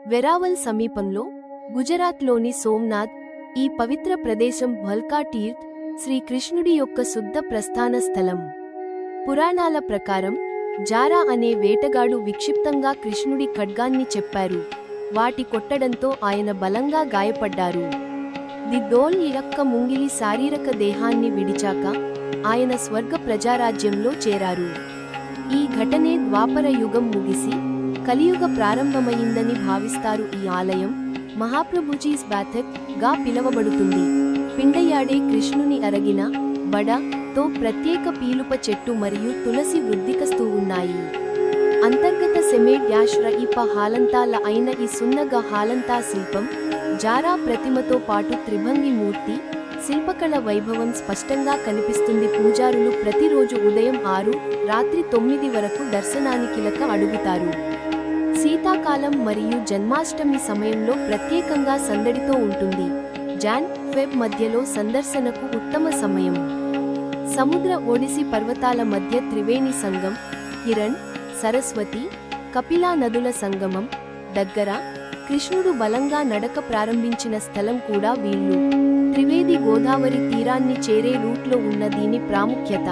వెరావల్ సమీపంలో గుజరాత్లోని సోమ్నాథ్ ఈ పవిత్ర ప్రదేశం భల్కా తీర్థ్ శ్రీకృష్ణుడి యొక్క శుద్ధ ప్రస్థాన స్థలం. పురాణాల ప్రకారం జారా అనే వేటగాడు విక్షిప్తంగా కృష్ణుడి ఖడ్గాన్ని చెప్పారు. వాటి కొట్టడంతో ఆయన బలంగా గాయపడ్డారు. ది దోల్ యొక్క ముంగిలి శారీరక దేహాన్ని విడిచాక ఆయన స్వర్గ ప్రజారాజ్యంలో చేరారు. ఈ ఘటనే ద్వాపర యుగం ముగిసి కలియుగ ప్రారంభమైందని భావిస్తారు. ఈ ఆలయం మహాప్రభుజీస్ బాథక్ గా పిలవబడుతుంది. పిండయాడే కృష్ణుని అరగిన బడ తో ప్రత్యేక పీలుప చెట్టు మరియు తులసి వృద్ధికస్తూ ఉన్నాయి. అంతర్గత సెమేడ్ ఇప హాలంతాల అయిన ఈ సున్నగ హాలంతా శిల్పం జారా ప్రతిమతో పాటు త్రిభంగి మూర్తి శిల్పకళ వైభవం స్పష్టంగా కనిపిస్తుంది. పూజారులు ప్రతిరోజు ఉదయం 6, రాత్రి 9 వరకు దర్శనానికిలక అడుగుతారు. శీతాకాలం మరియు జన్మాష్టమి సమయంలో ప్రత్యేకంగా సందడితో ఉంటుంది. జాన్-ఫెబ్ మధ్యలో సందర్శనకు ఉత్తమ సమయం. సముద్ర ఒడిసి పర్వతాల మధ్య త్రివేణి సంగం, హిరణ్, సరస్వతి, కపిలా నదుల సంగమం దగ్గర కృష్ణుడు బలంగా నడక ప్రారంభించిన స్థలం కూడా వీళ్ళు. త్రివేది గోదావరి తీరాన్ని చేరే రూట్లో ఉన్న దీని ప్రాముఖ్యత